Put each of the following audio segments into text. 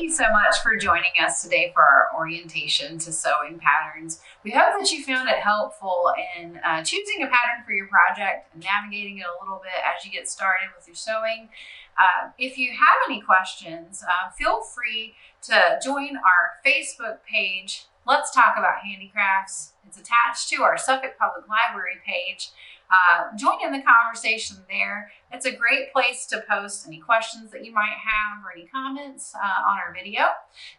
you so much for joining us today for our orientation to sewing patterns. We hope that you found it helpful in choosing a pattern for your project and navigating it a little bit as you get started with your sewing. If you have any questions, feel free to join our Facebook page, Let's Talk About Handicrafts. It's attached to our Suffolk Public Library page. Join in the conversation there. It's a great place to post any questions that you might have or any comments on our video.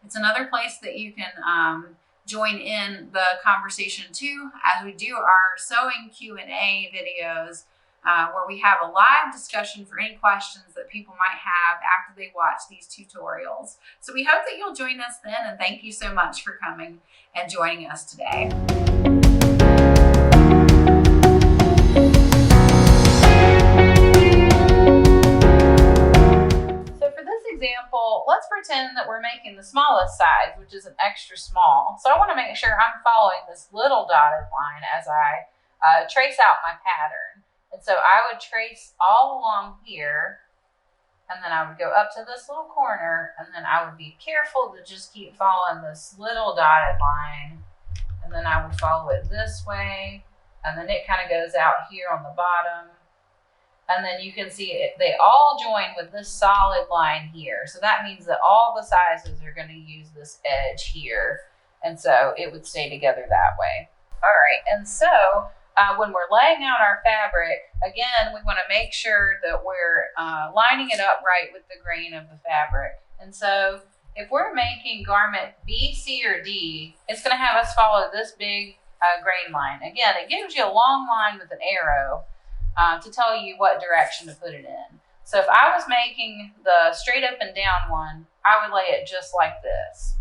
It's another place that you can join in the conversation too, as we do our sewing Q&A videos where we have a live discussion for any questions that people might have after they watch these tutorials. So we hope that you'll join us then, and thank you so much for coming and joining us today. Example, let's pretend that we're making the smallest size, which is an extra small. So I want to make sure I'm following this little dotted line as I trace out my pattern. And so I would trace all along here, and then I would go up to this little corner, and then I would be careful to just keep following this little dotted line. And then I would follow it this way, and then it kind of goes out here on the bottom. And then you can see it, they all join with this solid line here. So that means that all the sizes are going to use this edge here. And so it would stay together that way. All right, and so when we're laying out our fabric, again, we want to make sure that we're lining it up right with the grain of the fabric. And so if we're making garment B, C, or D, it's going to have us follow this big grain line. Again, it gives you a long line with an arrow to tell you what direction to put it in. So if I was making the straight up and down one, I would lay it just like this.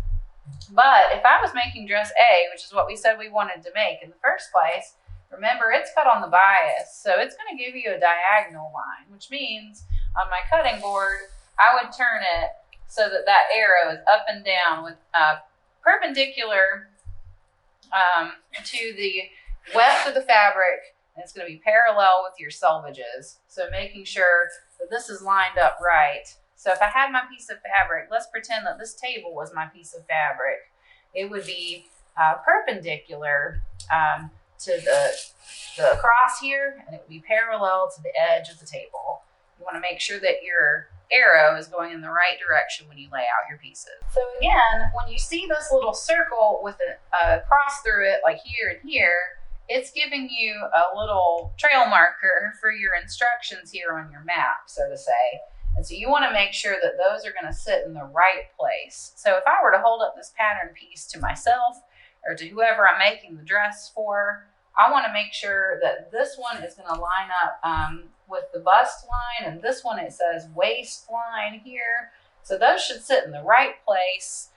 But if I was making dress A, which is what we said we wanted to make in the first place, remember it's cut on the bias. So it's going to give you a diagonal line, which means on my cutting board, I would turn it so that that arrow is up and down with perpendicular to the weft of the fabric. It's going to be parallel with your selvages. So making sure that this is lined up right. So if I had my piece of fabric, let's pretend that this table was my piece of fabric. It would be perpendicular to the cross here, and it would be parallel to the edge of the table. You want to make sure that your arrow is going in the right direction when you lay out your pieces. So again, when you see this little circle with a cross through it, like here and here, it's giving you a little trail marker for your instructions here on your map, so to say. And so you want to make sure that those are going to sit in the right place. So if I were to hold up this pattern piece to myself or to whoever I'm making the dress for, I want to make sure that this one is going to line up with the bust line, and this one it says waistline here. So those should sit in the right place.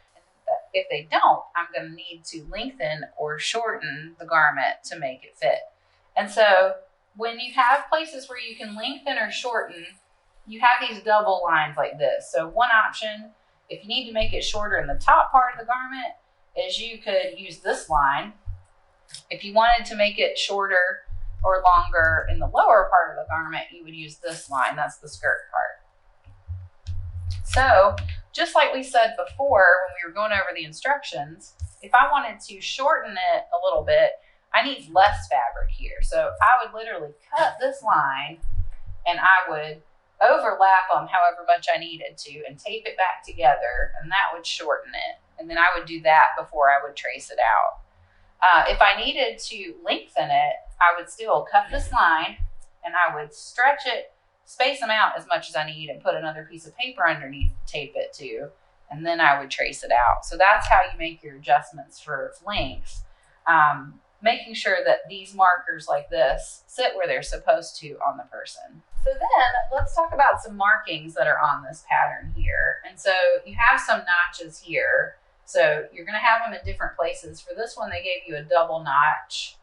If they don't, I'm going to need to lengthen or shorten the garment to make it fit. And so when you have places where you can lengthen or shorten, you have these double lines like this. So one option, if you need to make it shorter in the top part of the garment, is you could use this line. If you wanted to make it shorter or longer in the lower part of the garment, you would use this line. That's the skirt part. So just like we said before when we were going over the instructions, if I wanted to shorten it a little bit, I need less fabric here. So I would literally cut this line and I would overlap them however much I needed to and tape it back together, and that would shorten it. And then I would do that before I would trace it out. If I needed to lengthen it, I would still cut this line and I would stretch it, space them out as much as I need, and put another piece of paper underneath to tape it to, and then I would trace it out. So that's how you make your adjustments for lengths, making sure that these markers like this sit where they're supposed to on the person. So then let's talk about some markings that are on this pattern here. And so you have some notches here. So you're going to have them in different places. For this one, they gave you a double notch.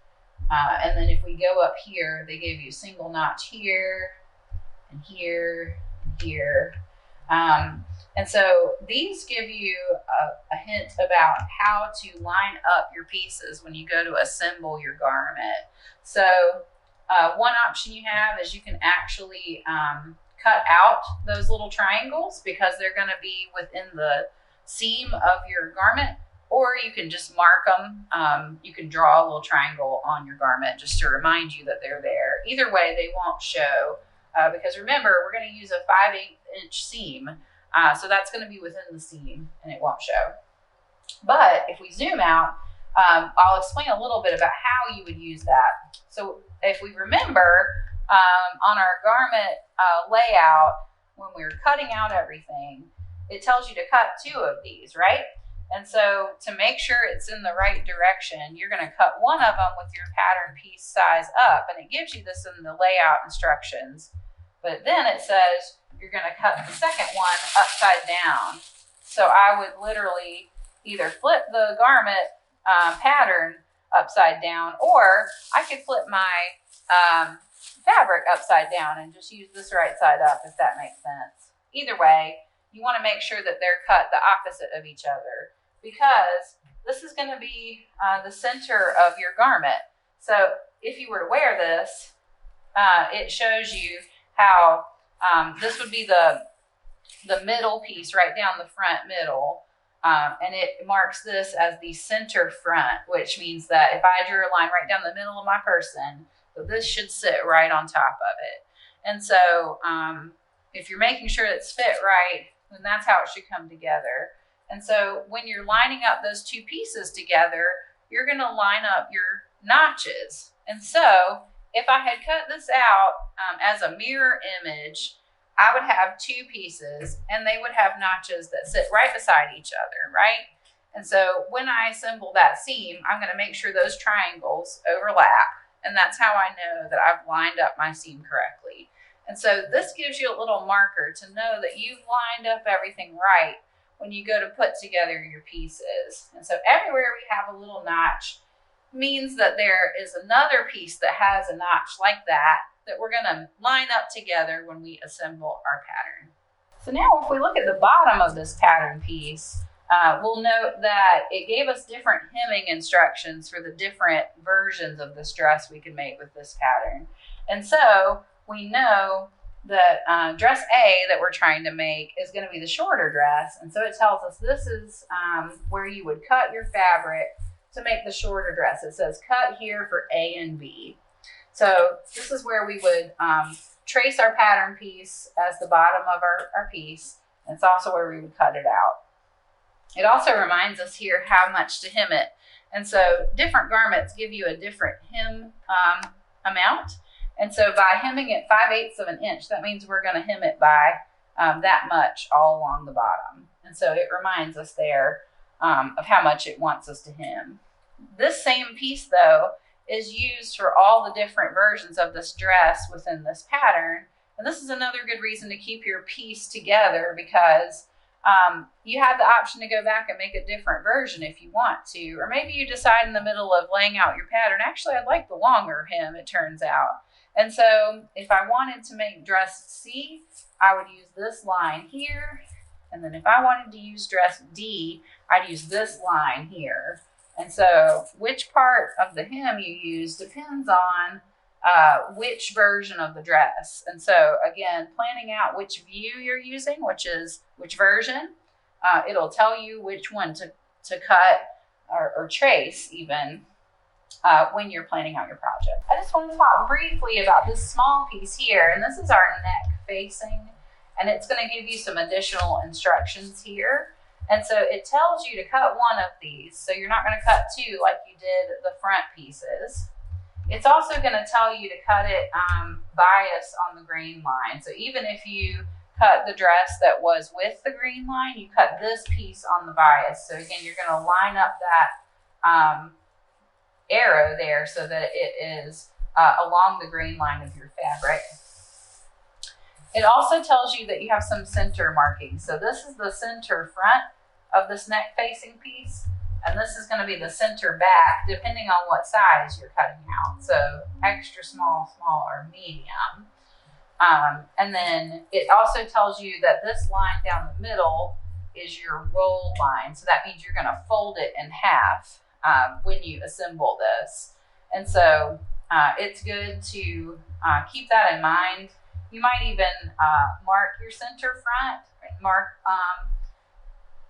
And then if we go up here, they gave you a single notch here, and here, and here. And so these give you a hint about how to line up your pieces when you go to assemble your garment. So one option you have is you can actually cut out those little triangles because they're going to be within the seam of your garment, or you can just mark them. You can draw a little triangle on your garment just to remind you that they're there. Either way, they won't show because remember, we're going to use a 5/8 inch seam. So that's going to be within the seam and it won't show. But if we zoom out, I'll explain a little bit about how you would use that. So if we remember on our garment layout, when we were cutting out everything, it tells you to cut 2 of these, right? And so to make sure it's in the right direction, you're going to cut one of them with your pattern piece size up, and it gives you this in the layout instructions. But then it says you're going to cut the second one upside down. So I would literally either flip the garment pattern upside down, or I could flip my fabric upside down and just use this right side up, if that makes sense. Either way, you want to make sure that they're cut the opposite of each other, because this is going to be the center of your garment. So if you were to wear this, it shows you how this would be the middle piece right down the front middle. And it marks this as the center front, which means that if I drew a line right down the middle of my person, so this should sit right on top of it. And so if you're making sure it's fit right, then that's how it should come together. And so when you're lining up those 2 pieces together, you're going to line up your notches. And so if I had cut this out as a mirror image, I would have 2 pieces and they would have notches that sit right beside each other, right? And so when I assemble that seam, I'm going to make sure those triangles overlap. And that's how I know that I've lined up my seam correctly. And so this gives you a little marker to know that you've lined up everything right when you go to put together your pieces. And so everywhere we have a little notch means that there is another piece that has a notch like that we're going to line up together when we assemble our pattern. So now if we look at the bottom of this pattern piece, we'll note that it gave us different hemming instructions for the different versions of this dress we can make with this pattern. And so we know that dress A that we're trying to make is going to be the shorter dress. And so it tells us this is where you would cut your fabric to make the shorter dress. It says cut here for A and B. So this is where we would trace our pattern piece as the bottom of our piece. And it's also where we would cut it out. It also reminds us here how much to hem it. And so different garments give you a different hem amount. And so by hemming it 5/8 of an inch, that means we're going to hem it by that much all along the bottom. And so it reminds us there of how much it wants us to hem. This same piece, though, is used for all the different versions of this dress within this pattern. And this is another good reason to keep your piece together, because you have the option to go back and make a different version if you want to. Or maybe you decide in the middle of laying out your pattern, actually, I'd like the longer hem, it turns out. And so if I wanted to make dress C, I would use this line here. And then if I wanted to use dress D, I'd use this line here. And so which part of the hem you use depends on which version of the dress. And so again, planning out which view you're using, which version, it'll tell you which one to cut or trace even when you're planning out your project. I just want to talk briefly about this small piece here. And this is our neck facing, and it's going to give you some additional instructions here. And so it tells you to cut one of these. So you're not going to cut 2 like you did the front pieces. It's also going to tell you to cut it bias on the grain line. So even if you cut the dress that was with the green line, you cut this piece on the bias. So again, you're going to line up that arrow there so that it is along the grain line of your fabric. It also tells you that you have some center markings. So this is the center front of this neck facing piece, and this is going to be the center back depending on what size you're cutting out. So extra small, small, or medium. And then it also tells you that this line down the middle is your roll line. So that means you're going to fold it in half when you assemble this. And so it's good to keep that in mind. You might even mark your center front, mark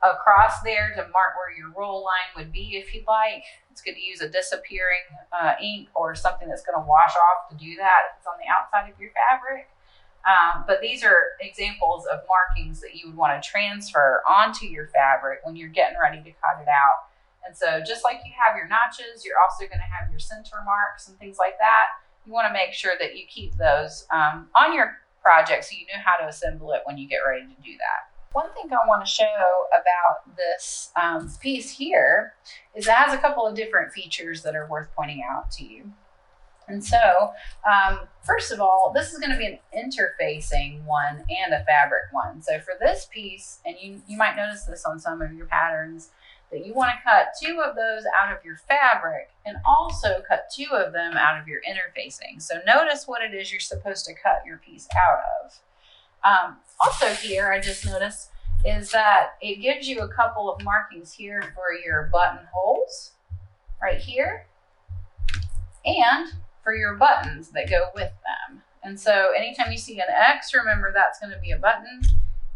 across there to mark where your roll line would be if you'd like. It's good to use a disappearing ink or something that's going to wash off to do that if it's on the outside of your fabric. But these are examples of markings that you would want to transfer onto your fabric when you're getting ready to cut it out. And so just like you have your notches, you're also going to have your center marks and things like that. You want to make sure that you keep those on your project so you know how to assemble it when you get ready to do that. One thing I want to show about this piece here is it has a couple of different features that are worth pointing out to you. And so, first of all, this is going to be an interfacing one and a fabric one. So for this piece, and you might notice this on some of your patterns, that you want to cut 2 of those out of your fabric and also cut 2 of them out of your interfacing. So notice what it is you're supposed to cut your piece out of. Also here, I just noticed, is that it gives you a couple of markings here for your buttonholes, right here, and for your buttons that go with them. And so anytime you see an X, remember that's going to be a button.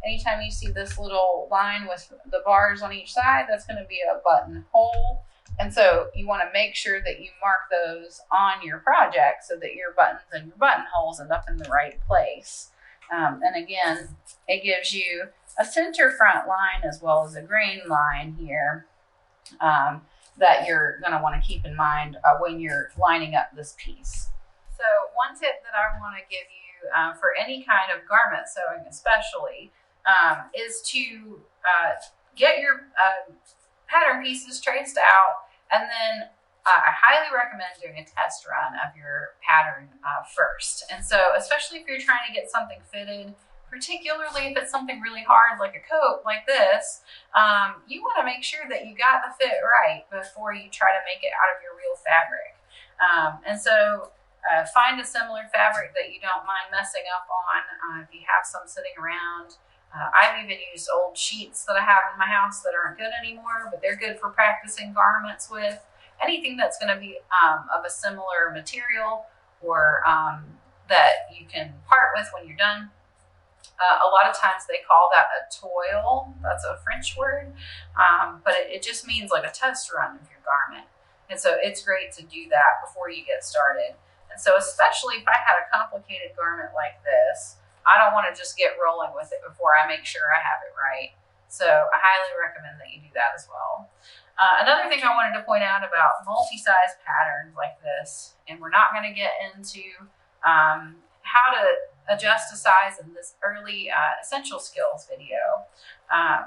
Anytime you see this little line with the bars on each side, that's going to be a buttonhole. And so you want to make sure that you mark those on your project so that your buttons and your buttonholes end up in the right place. And again, it gives you a center front line as well as a grain line here that you're going to want to keep in mind when you're lining up this piece. So one tip that I want to give you for any kind of garment sewing especially is to get your pattern pieces traced out, and then I highly recommend doing a test run of your pattern first. And so especially if you're trying to get something fitted, particularly if it's something really hard like a coat like this, you want to make sure that you got the fit right before you try to make it out of your real fabric. And so find a similar fabric that you don't mind messing up on if you have some sitting around. I've even used old sheets that I have in my house that aren't good anymore, but they're good for practicing garments with. Anything that's going to be of a similar material or that you can part with when you're done. A lot of times they call that a toile. That's a French word, but it just means like a test run of your garment. And so it's great to do that before you get started. And so especially if I had a complicated garment like this, I don't want to just get rolling with it before I make sure I have it right. So I highly recommend that you do that as well. Another thing I wanted to point out about multi-size patterns like this, and we're not going to get into how to adjust a size in this early essential skills video,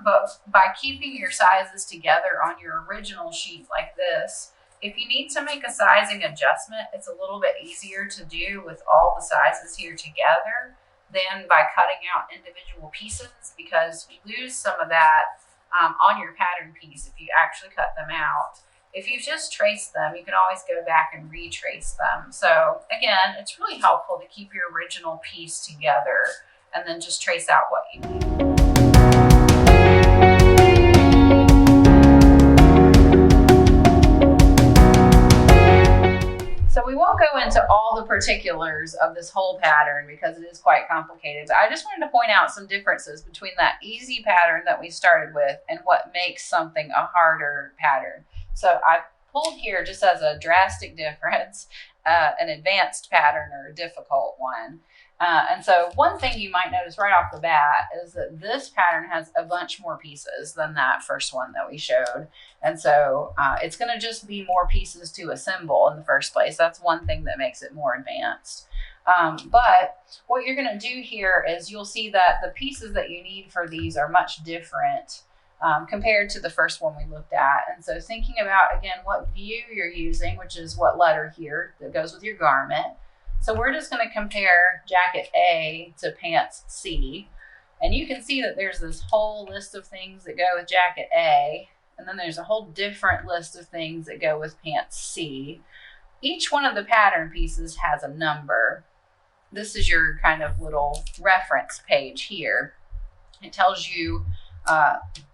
but by keeping your sizes together on your original sheet like this, if you need to make a sizing adjustment, it's a little bit easier to do with all the sizes here together than by cutting out individual pieces, because you lose some of that on your pattern piece if you actually cut them out. If you've just traced them, you can always go back and retrace them. So again, it's really helpful to keep your original piece together and then just trace out what you need. So we won't go into all the particulars of this whole pattern because it is quite complicated. But I just wanted to point out some differences between that easy pattern that we started with and what makes something a harder pattern. So I pulled here just as a drastic difference, an advanced pattern or a difficult one. And so one thing you might notice right off the bat is that this pattern has a bunch more pieces than that first one that we showed. And so it's going to just be more pieces to assemble in the first place. That's one thing that makes it more advanced. But what you're going to do here is you'll see that the pieces that you need for these are much different compared to the first one we looked at. And so thinking about, again, what view you're using, which is what letter here that goes with your garment. So we're just going to compare jacket A to pants C. And you can see that there's this whole list of things that go with jacket A. And then there's a whole different list of things that go with pants C. Each one of the pattern pieces has a number. This is your kind of little reference page here. It tells you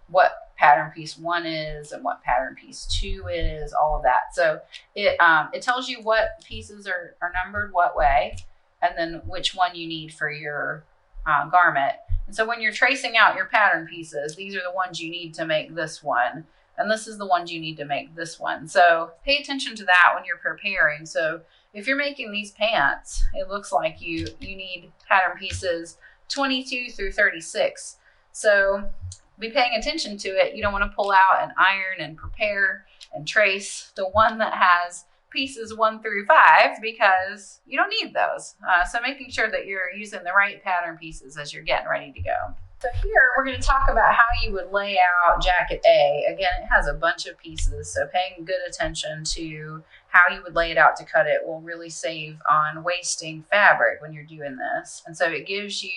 what pattern piece 1 is and what pattern piece 2 is, all of that. So it tells you what pieces are numbered what way, and then which one you need for your garment. And so when you're tracing out your pattern pieces, these are the ones you need to make this one. And this is the ones you need to make this one. So pay attention to that when you're preparing. So if you're making these pants, it looks like you need pattern pieces 22 through 36. So be paying attention to it. You don't want to pull out and iron and prepare and trace the one that has pieces 1 through 5 because you don't need those. So making sure that you're using the right pattern pieces as you're getting ready to go. So here we're going to talk about how you would lay out jacket A. Again, it has a bunch of pieces, so paying good attention to how you would lay it out to cut it will really save on wasting fabric when you're doing this. And so it gives you,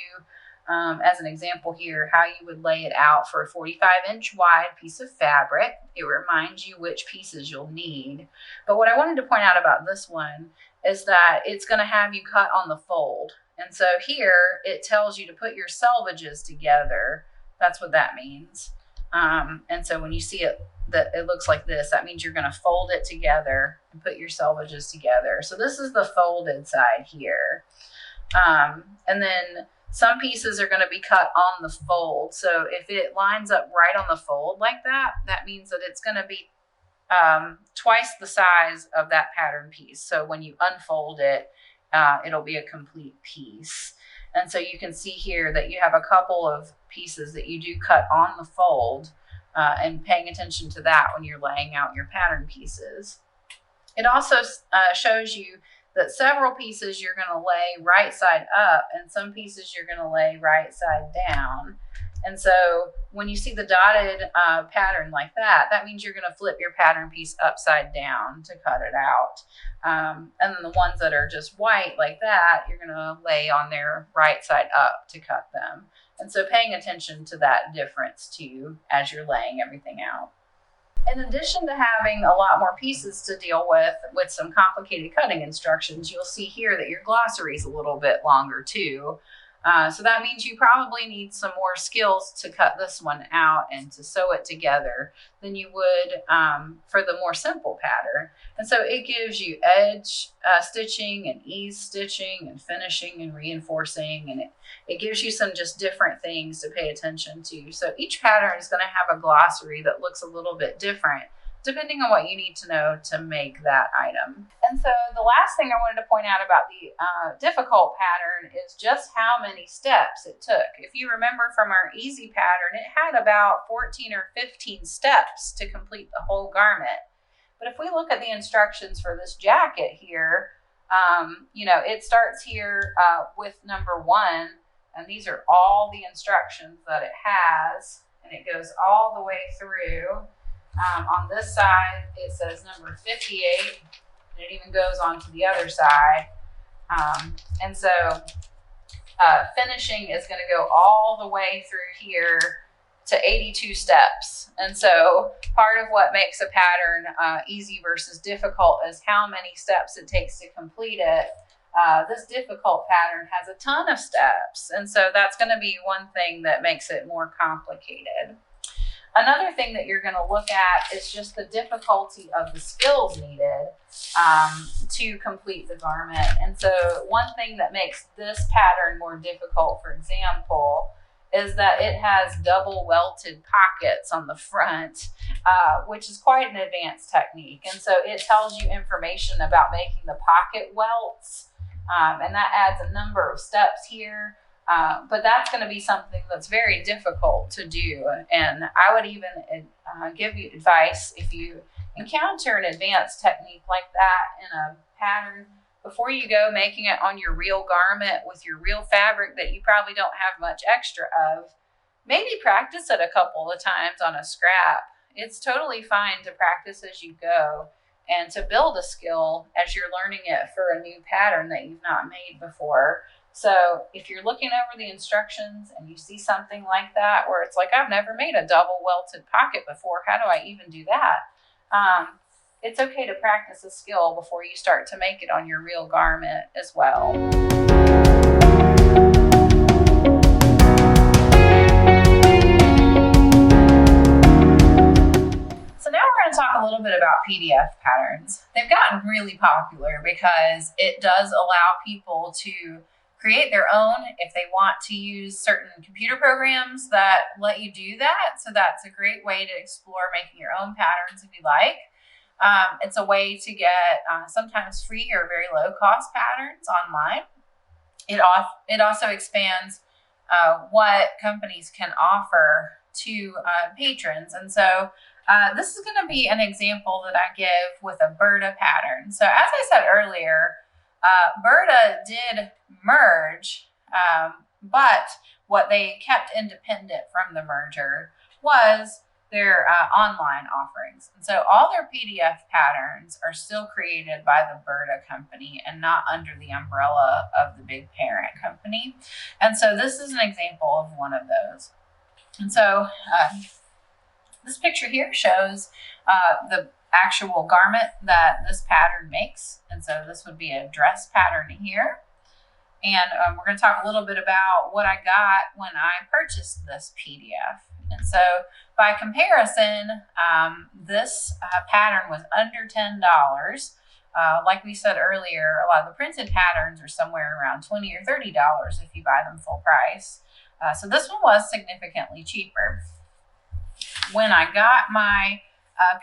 as an example here, how you would lay it out for a 45-inch wide piece of fabric. It reminds you which pieces you'll need. But what I wanted to point out about this one is that it's going to have you cut on the fold. And so here it tells you to put your selvages together. That's what that means. And so when you see it, that it looks like this, that means you're going to fold it together and put your selvages together. So this is the folded side here. And then some pieces are going to be cut on the fold. So if it lines up right on the fold like that, that means that it's going to be twice the size of that pattern piece. So when you unfold it, it'll be a complete piece. And so you can see here that you have a couple of pieces that you do cut on the fold, and paying attention to that when you're laying out your pattern pieces. It also shows you that several pieces you're going to lay right side up and some pieces you're going to lay right side down. And so when you see the dotted pattern like that, that means you're going to flip your pattern piece upside down to cut it out. And then the ones that are just white like that, you're going to lay on their right side up to cut them. And so paying attention to that difference too as you're laying everything out. In addition to having a lot more pieces to deal with some complicated cutting instructions, you'll see here that your glossary is a little bit longer too. So that means you probably need some more skills to cut this one out and to sew it together than you would for the more simple pattern. And so it gives you edge stitching and ease stitching and finishing and reinforcing, and it gives you some just different things to pay attention to. So each pattern is going to have a glossary that looks a little bit different depending on what you need to know to make that item. And so the last thing I wanted to point out about the difficult pattern is just how many steps it took. If you remember from our easy pattern, it had about 14 or 15 steps to complete the whole garment. But if we look at the instructions for this jacket here, it starts here with number 1, and these are all the instructions that it has, and it goes all the way through. On this side, it says number 58, and it even goes on to the other side. And so finishing is going to go all the way through here to 82 steps. And so part of what makes a pattern easy versus difficult is how many steps it takes to complete it. This difficult pattern has a ton of steps. And so that's going to be one thing that makes it more complicated. Another thing that you're going to look at is just the difficulty of the skills needed to complete the garment. And so one thing that makes this pattern more difficult, for example, is that it has double welted pockets on the front, which is quite an advanced technique. And so it tells you information about making the pocket welts, and that adds a number of steps here. But that's going to be something that's very difficult to do. And I would even give you advice if you encounter an advanced technique like that in a pattern, before you go making it on your real garment with your real fabric that you probably don't have much extra of, maybe practice it a couple of times on a scrap. It's totally fine to practice as you go and to build a skill as you're learning it for a new pattern that you've not made before. So if you're looking over the instructions and you see something like that, where it's like, I've never made a double welted pocket before, how do I even do that? It's okay to practice a skill before you start to make it on your real garment as well. So now we're going to talk a little bit about PDF patterns. They've gotten really popular because it does allow people to create their own if they want to use certain computer programs that let you do that. So that's a great way to explore making your own patterns if you like. It's a way to get sometimes free or very low cost patterns online. It also expands what companies can offer to patrons. And so this is going to be an example that I give with a Berta pattern. So as I said earlier, Berta did merge, but what they kept independent from the merger was their online offerings. And so all their PDF patterns are still created by the Berta company and not under the umbrella of the big parent company. And so this is an example of one of those. And so this picture here shows the actual garment that this pattern makes. And so this would be a dress pattern here. And we're going to talk a little bit about what I got when I purchased this PDF. And so by comparison, this pattern was under $10. Like we said earlier, a lot of the printed patterns are somewhere around $20 or $30 if you buy them full price. So this one was significantly cheaper. When I got my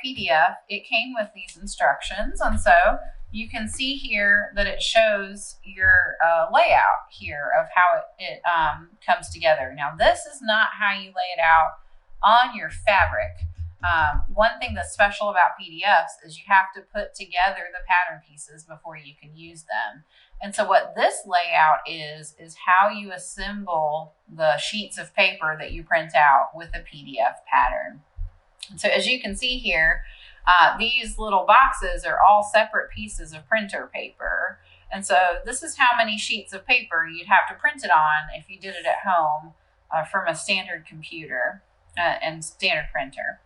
PDF, it came with these instructions. And so you can see here that it shows your layout here of how it comes together. Now, this is not how you lay it out on your fabric. One thing that's special about PDFs is you have to put together the pattern pieces before you can use them. And so what this layout is how you assemble the sheets of paper that you print out with a PDF pattern. And so as you can see here, these little boxes are all separate pieces of printer paper. And so this is how many sheets of paper you'd have to print it on if you did it at home from a standard computer and standard printer.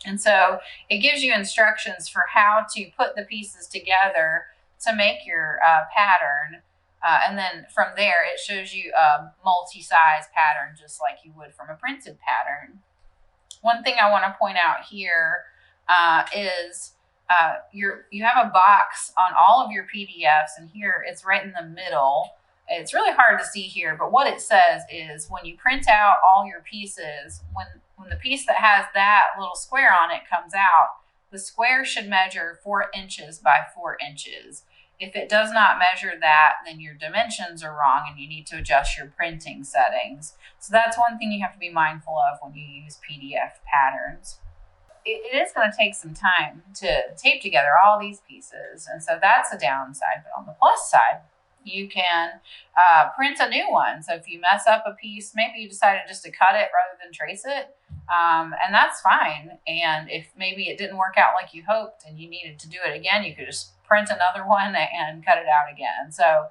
And so it gives you instructions for how to put the pieces together to make your pattern. And then from there, it shows you a multi-size pattern, just like you would from a printed pattern. One thing I want to point out here is you have a box on all of your PDFs, and here it's right in the middle. It's really hard to see here, but what it says is when you print out all your pieces, when the piece that has that little square on it comes out, the square should measure 4 inches by 4 inches. If it does not measure that, then your dimensions are wrong and you need to adjust your printing settings. So that's one thing you have to be mindful of when you use PDF patterns. It is going to take some time to tape together all these pieces, and so that's a downside. But on the plus side, you can print a new one. So if you mess up a piece, maybe you decided just to cut it rather than trace it, and that's fine. And if maybe it didn't work out like you hoped and you needed to do it again, you could just print another one and cut it out again. So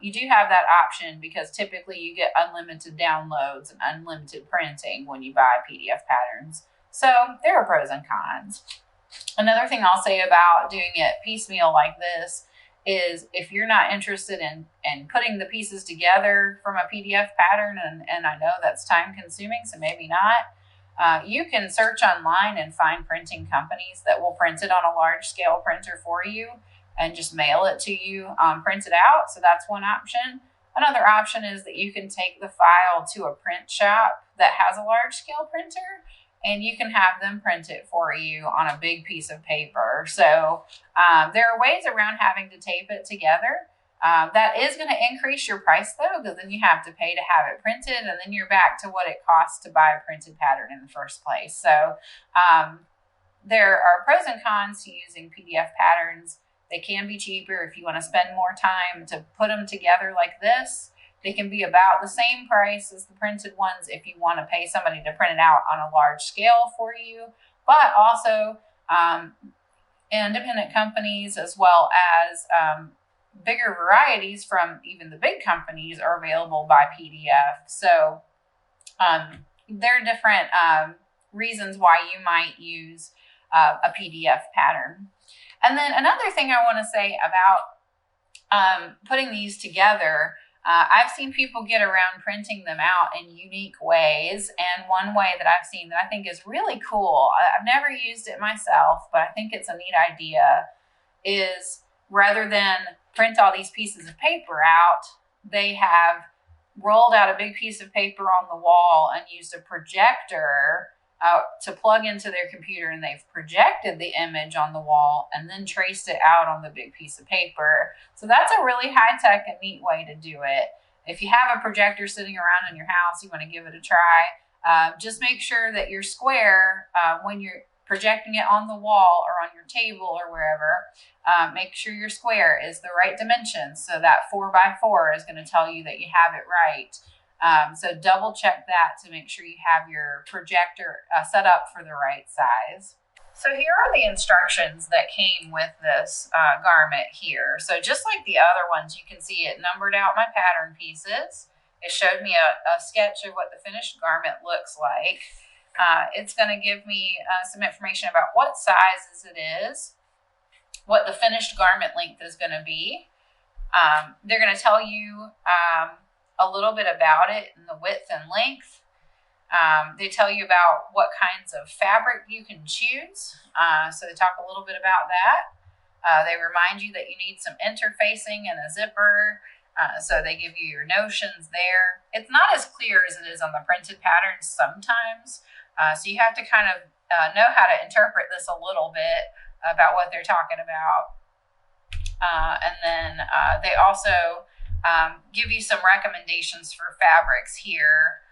you do have that option because typically you get unlimited downloads and unlimited printing when you buy PDF patterns. So there are pros and cons. Another thing I'll say about doing it piecemeal like this is if you're not interested in putting the pieces together from a PDF pattern, and I know that's time consuming, so maybe not, you can search online and find printing companies that will print it on a large scale printer for you and just mail it to you printed out. So that's one option. Another option is that you can take the file to a print shop that has a large scale printer, and you can have them print it for you on a big piece of paper. So there are ways around having to tape it together. That is going to increase your price though, because then you have to pay to have it printed, and then you're back to what it costs to buy a printed pattern in the first place. So there are pros and cons to using PDF patterns. They can be cheaper if you want to spend more time to put them together like this. They can be about the same price as the printed ones if you want to pay somebody to print it out on a large scale for you, but also independent companies as well as bigger varieties from even the big companies are available by PDF. So there are different reasons why you might use a PDF pattern. And then another thing I want to say about putting these together, I've seen people get around printing them out in unique ways. And one way that I've seen that I think is really cool, I've never used it myself, but I think it's a neat idea, is rather than print all these pieces of paper out, they have rolled out a big piece of paper on the wall and used a projector to plug into their computer, and they've projected the image on the wall and then traced it out on the big piece of paper. So that's a really high-tech and neat way to do it. If you have a projector sitting around in your house, you want to give it a try. Just make sure that your square, when you're projecting it on the wall or on your table or wherever, make sure your square is the right dimensions. So that 4x4 is going to tell you that you have it right. So double check that to make sure you have your projector set up for the right size. So here are the instructions that came with this garment here. So just like the other ones, you can see it numbered out my pattern pieces. It showed me a sketch of what the finished garment looks like. It's going to give me some information about what sizes it is, what the finished garment length is going to be. They're going to tell you a little bit about it in the width and length. They tell you about what kinds of fabric you can choose. So they talk a little bit about that. They remind you that you need some interfacing and a zipper. So they give you your notions there. It's not as clear as it is on the printed patterns sometimes. So you have to kind of know how to interpret this a little bit about what they're talking about. And then they also give you some recommendations for fabrics here.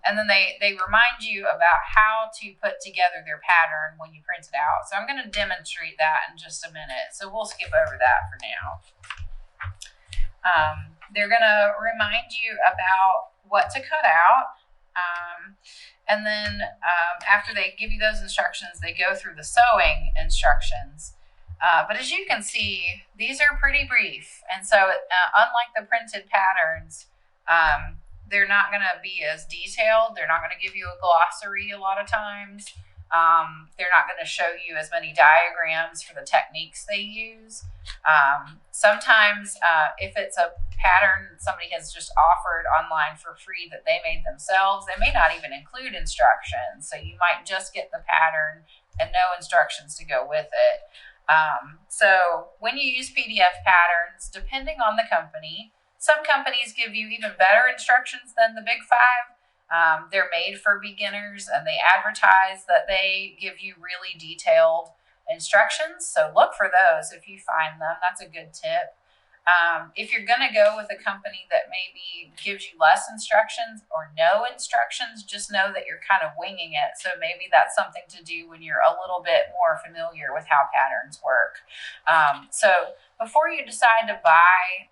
And then they remind you about how to put together their pattern when you print it out. So I'm going to demonstrate that in just a minute. So we'll skip over that for now. They're going to remind you about what to cut out. And then after they give you those instructions, they go through the sewing instructions. But as you can see, these are pretty brief. And so unlike the printed patterns, they're not going to be as detailed. They're not going to give you a glossary a lot of times. They're not going to show you as many diagrams for the techniques they use. Sometimes if it's a pattern somebody has just offered online for free that they made themselves, they may not even include instructions. So you might just get the pattern and no instructions to go with it. So when you use PDF patterns, depending on the company, some companies give you even better instructions than the big five. They're made for beginners and they advertise that they give you really detailed instructions. So look for those if you find them. That's a good tip. If you're going to go with a company that maybe gives you less instructions or no instructions, just know that you're kind of winging it. So maybe that's something to do when you're a little bit more familiar with how patterns work. So before you decide to buy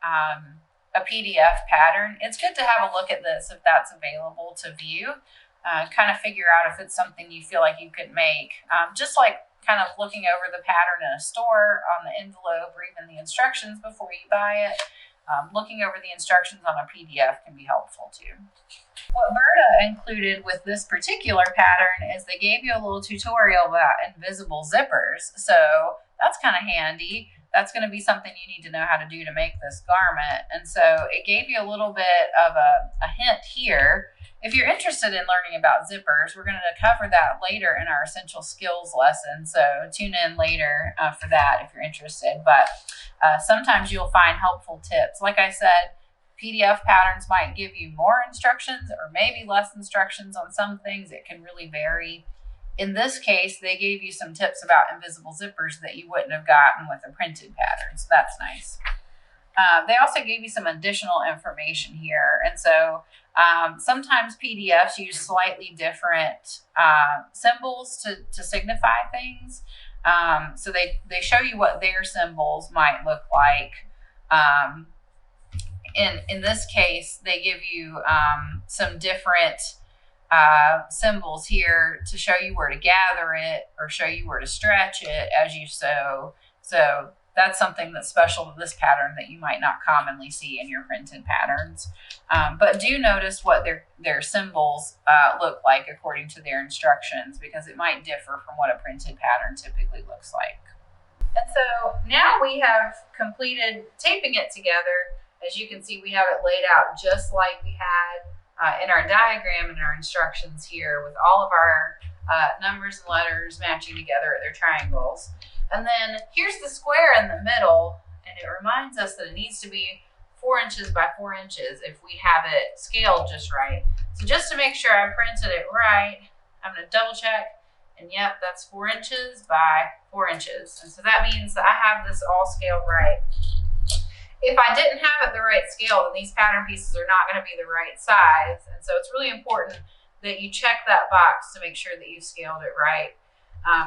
a PDF pattern, it's good to have a look at this if that's available to view. Kind of figure out if it's something you feel like you could make. Just like kind of looking over the pattern in a store on the envelope or even the instructions before you buy it. Looking over the instructions on a PDF can be helpful too. What Berta included with this particular pattern is they gave you a little tutorial about invisible zippers. So that's kind of handy. That's going to be something you need to know how to do to make this garment. And so it gave you a little bit of a hint here. If you're interested in learning about zippers, we're going to cover that later in our essential skills lesson. So tune in later for that if you're interested. But sometimes you'll find helpful tips. Like I said, PDF patterns might give you more instructions or maybe less instructions on some things. It can really vary. In this case, they gave you some tips about invisible zippers that you wouldn't have gotten with a printed pattern. So that's nice. They also gave you some additional information here. And so sometimes PDFs use slightly different symbols to signify things. So they show you what their symbols might look like. In this case, they give you some different symbols here to show you where to gather it or show you where to stretch it as you sew. So that's something that's special to this pattern that you might not commonly see in your printed patterns. But do notice what their symbols look like according to their instructions, because it might differ from what a printed pattern typically looks like. And so now we have completed taping it together. As you can see, we have it laid out just like we had in our diagram and our instructions here, with all of our numbers and letters matching together at their triangles. And then here's the square in the middle, and it reminds us that it needs to be 4 inches by 4 inches if we have it scaled just right. So just to make sure I printed it right, I'm going to double check. And yep, that's 4 inches by 4 inches. And so that means that I have this all scaled right. If I didn't have it the right scale, then these pattern pieces are not going to be the right size. And so it's really important that you check that box to make sure that you've scaled it right.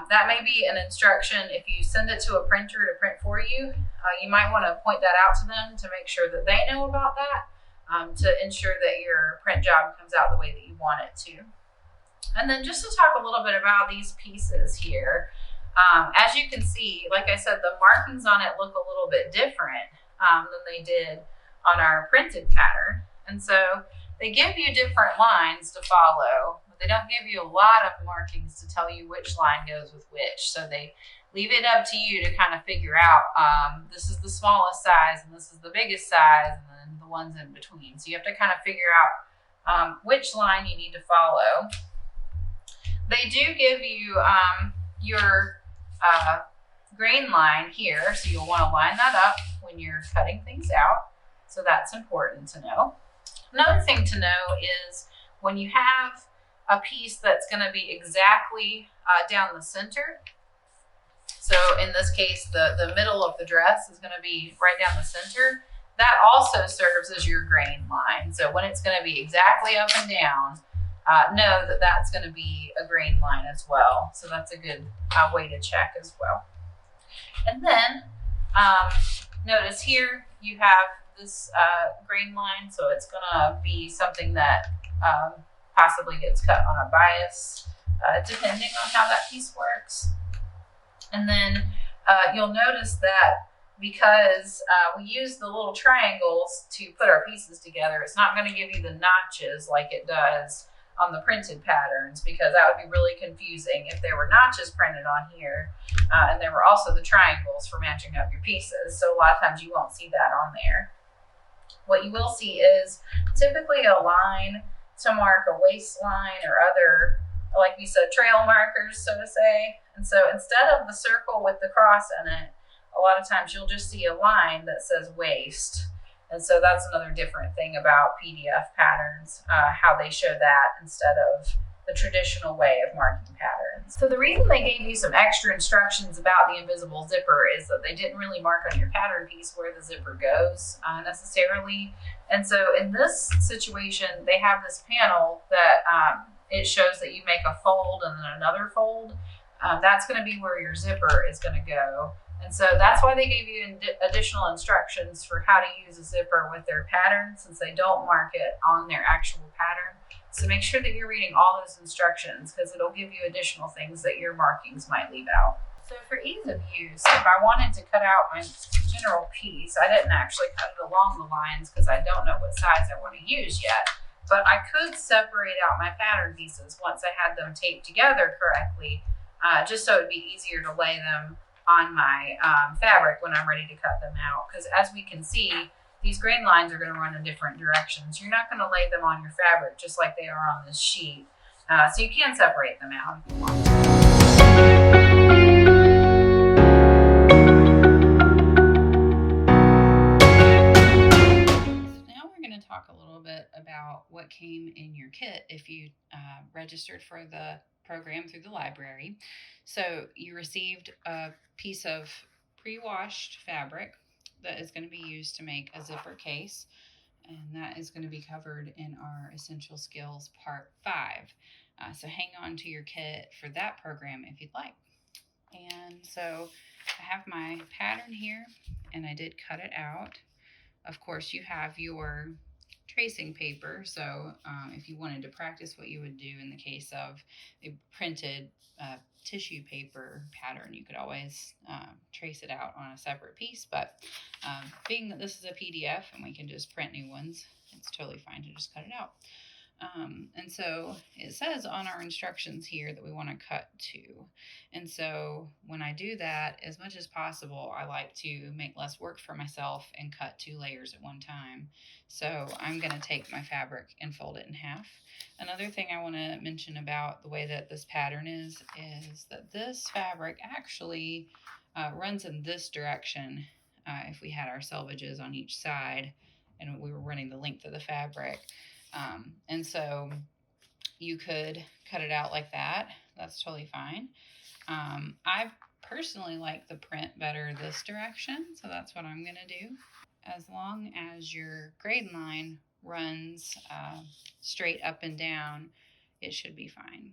That may be an instruction. If you send it to a printer to print for you, you might want to point that out to them to make sure that they know about that, to ensure that your print job comes out the way that you want it to. And then just to talk a little bit about these pieces here, as you can see, like I said, the markings on it look a little bit different than they did on our printed pattern. And so they give you different lines to follow, but they don't give you a lot of markings to tell you which line goes with which. So they leave it up to you to kind of figure out, this is the smallest size and this is the biggest size, and then the ones in between. So you have to kind of figure out which line you need to follow. They do give you your grain line here, so you'll want to line that up when you're cutting things out. So that's important to know. Another thing to know is when you have a piece that's going to be exactly down the center. So in this case, the middle of the dress is going to be right down the center. That also serves as your grain line. So when it's going to be exactly up and down, know that that's going to be a grain line as well. So that's a good way to check as well. And then notice here you have this grain line, so it's going to be something that possibly gets cut on a bias, depending on how that piece works. And then you'll notice that because we use the little triangles to put our pieces together, it's not going to give you the notches like it does on the printed patterns, because that would be really confusing if there were notches printed on here and there were also the triangles for matching up your pieces. So a lot of times you won't see that on there. What you will see is typically a line to mark a waistline or other, like we said, trail markers, so to say. And so instead of the circle with the cross in it, a lot of times you'll just see a line that says waist. And so that's another different thing about PDF patterns, how they show that instead of the traditional way of marking patterns. So the reason they gave you some extra instructions about the invisible zipper is that they didn't really mark on your pattern piece where the zipper goes necessarily. And so in this situation, they have this panel that it shows that you make a fold and then another fold. That's going to be where your zipper is going to go. And so that's why they gave you additional instructions for how to use a zipper with their pattern, since they don't mark it on their actual pattern. So make sure that you're reading all those instructions, because it'll give you additional things that your markings might leave out. So for ease of use, if I wanted to cut out my general piece, I didn't actually cut it along the lines because I don't know what size I want to use yet. But I could separate out my pattern pieces once I had them taped together correctly, just so it'd be easier to lay them on my fabric when I'm ready to cut them out. Because as we can see, these grain lines are going to run in different directions. You're not going to lay them on your fabric just like they are on this sheet. So you can separate them out if you want. So now we're going to talk a little bit about what came in your kit if you registered for the program through the library. So you received a piece of pre-washed fabric that is going to be used to make a zipper case, and that is going to be covered in our Essential Skills Part 5. So hang on to your kit for that program if you'd like. And so I have my pattern here, and I did cut it out. Of course, you have your tracing paper, so if you wanted to practice what you would do in the case of a printed tissue paper pattern, you could always trace it out on a separate piece, but being that this is a PDF and we can just print new ones, it's totally fine to just cut it out. And so it says on our instructions here that we want to cut to. And so when I do that, as much as possible, I like to make less work for myself and cut 2 layers at one time. So I'm going to take my fabric and fold it in half. Another thing I want to mention about the way that this pattern is that this fabric actually runs in this direction if we had our selvages on each side. and we were running the length of the fabric. And so you could cut it out like that. That's totally fine. I personally like the print better this direction, so that's what I'm going to do. As long as your grade line runs straight up and down, it should be fine.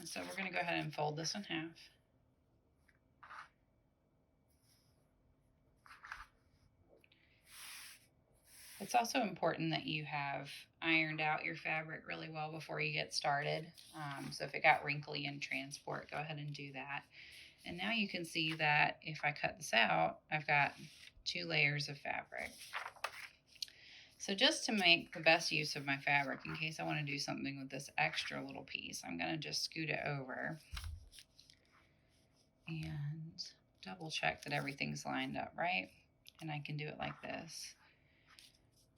So we're going to go ahead and fold this in half. It's also important that you have ironed out your fabric really well before you get started. So if it got wrinkly in transport, go ahead and do that. And now you can see that if I cut this out, I've got 2 layers of fabric. So just to make the best use of my fabric, in case I want to do something with this extra little piece, I'm going to just scoot it over and double check that everything's lined up right. And I can do it like this.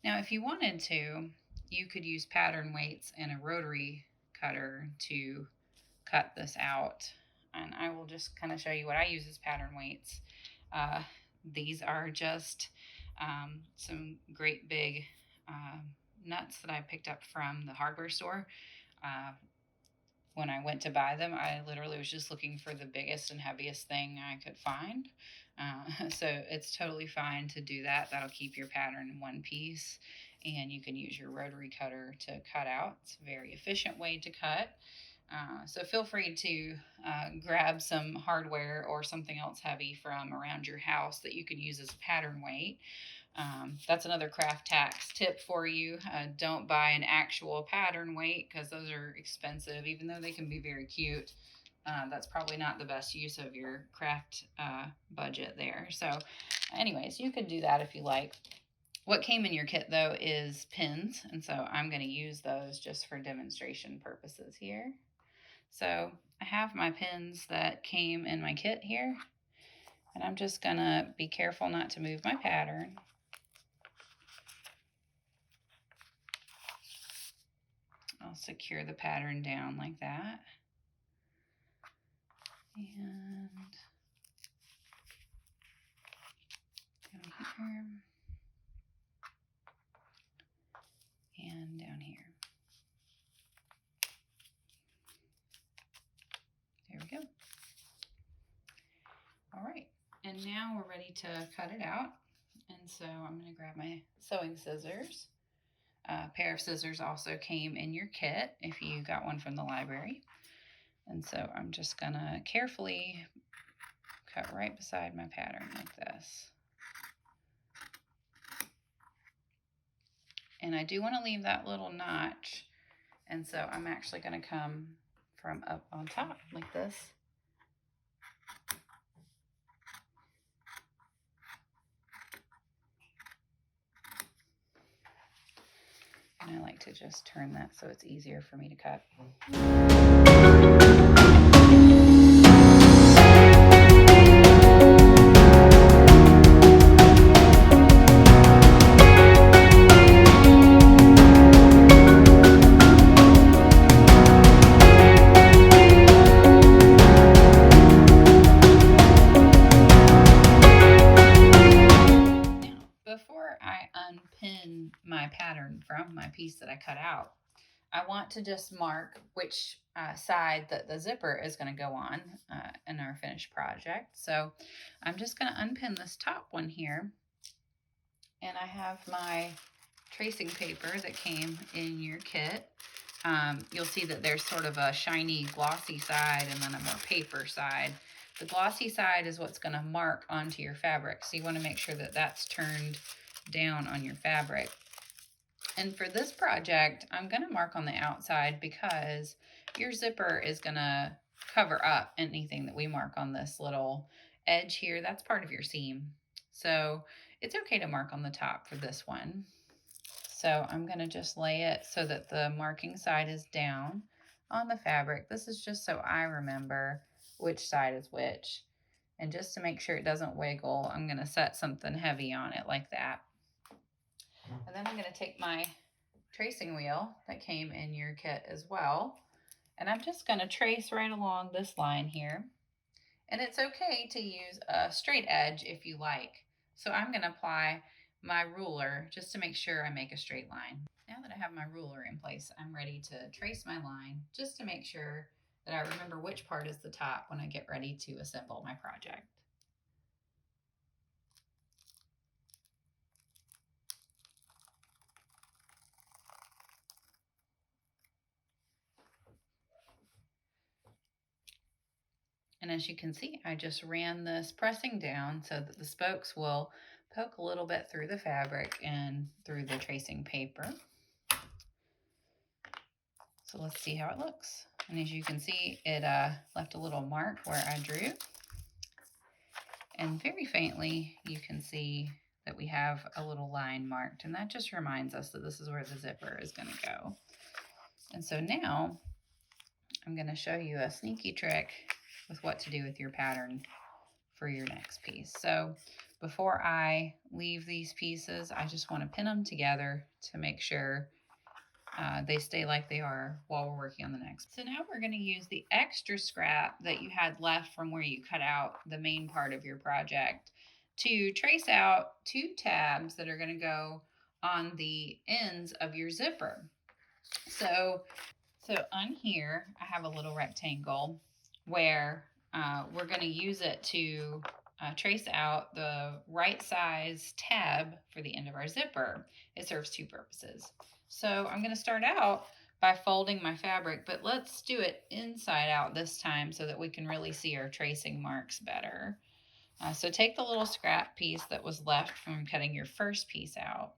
Now, if you wanted to, you could use pattern weights and a rotary cutter to cut this out. And I will just kind of show you what I use as pattern weights. These are just some great big nuts that I picked up from the hardware store. When I went to buy them, I literally was just looking for the biggest and heaviest thing I could find. So it's totally fine to do that. That'll keep your pattern in one piece. And you can use your rotary cutter to cut out. It's a very efficient way to cut. So feel free to grab some hardware or something else heavy from around your house that you can use as a pattern weight. That's another craft tax tip for you. Don't buy an actual pattern weight because those are expensive, even though they can be very cute. That's probably not the best use of your craft budget there. So anyways, you can do that if you like. What came in your kit though is pins, and so I'm going to use those just for demonstration purposes here. So I have my pins that came in my kit here, and I'm just going to be careful not to move my pattern. I'll secure the pattern down like that. And down here. And down here. There we go. All right, and now we're ready to cut it out. And so I'm going to grab my sewing scissors. A pair of scissors also came in your kit if you got one from the library. And so I'm just going to carefully cut right beside my pattern like this. And I do want to leave that little notch. And so I'm actually going to come from up on top like this. And I like to just turn that so it's easier for me to cut. Unpin my pattern from my piece that I cut out, I want to just mark which side that the zipper is going to go on in our finished project. So I'm just going to unpin this top one here, and I have my tracing paper that came in your kit. You'll see that there's sort of a shiny glossy side and then a more paper side. The glossy side is what's going to mark onto your fabric, so you want to make sure that that's turned down on your fabric. And for this project, I'm going to mark on the outside because your zipper is going to cover up anything that we mark on this little edge here. That's part of your seam. So it's okay to mark on the top for this one. So I'm going to just lay it so that the marking side is down on the fabric. This is just so I remember which side is which. And just to make sure it doesn't wiggle, I'm going to set something heavy on it like that. And then I'm going to take my tracing wheel that came in your kit as well, and I'm just going to trace right along this line here. And it's okay to use a straight edge if you like. So I'm going to apply my ruler just to make sure I make a straight line. Now that I have my ruler in place, I'm ready to trace my line just to make sure that I remember which part is the top when I get ready to assemble my project. And as you can see, I just ran this pressing down so that the spokes will poke a little bit through the fabric and through the tracing paper. So let's see how it looks. And as you can see, it left a little mark where I drew. And very faintly, you can see that we have a little line marked. And that just reminds us that this is where the zipper is going to go. And so now I'm going to show you a sneaky trick with what to do with your pattern for your next piece. So before I leave these pieces, I just want to pin them together to make sure they stay like they are while we're working on the next. So now we're going to use the extra scrap that you had left from where you cut out the main part of your project to trace out 2 tabs that are going to go on the ends of your zipper. So on here, I have a little rectangle where we're going to use it to trace out the right size tab for the end of our zipper. It serves 2 purposes. So I'm going to start out by folding my fabric, but let's do it inside out this time so that we can really see our tracing marks better. So take the little scrap piece that was left from cutting your first piece out.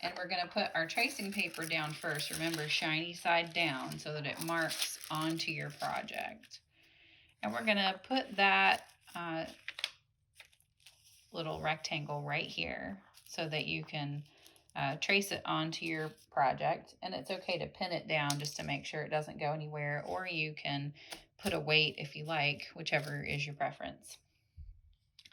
And we're going to put our tracing paper down first. Remember, shiny side down so that it marks onto your project. And we're going to put that little rectangle right here so that you can trace it onto your project. And it's okay to pin it down just to make sure it doesn't go anywhere, or you can put a weight if you like, whichever is your preference.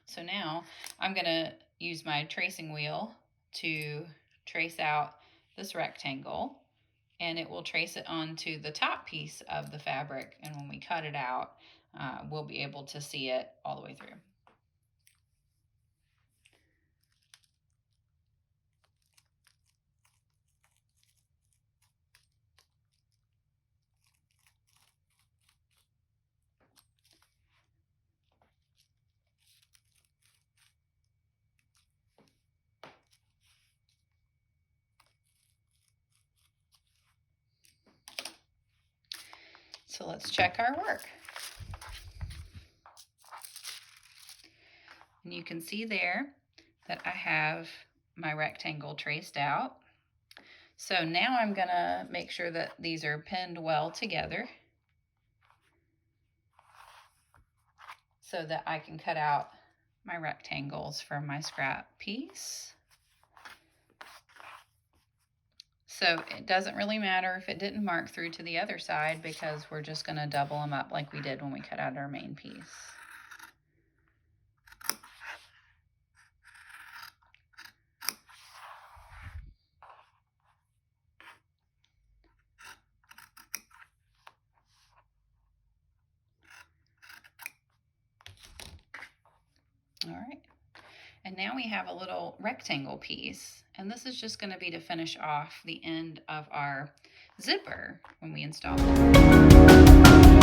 So now I'm going to use my tracing wheel to trace out this rectangle, and it will trace it onto the top piece of the fabric, and when we cut it out, we'll be able to see it all the way through. So let's check our work. And you can see there that I have my rectangle traced out. So now I'm going to make sure that these are pinned well together so that I can cut out my rectangles from my scrap piece. So it doesn't really matter if it didn't mark through to the other side, because we're just going to double them up like we did when we cut out our main piece. All right. And now we have a little rectangle piece, and this is just going to be to finish off the end of our zipper when we install it.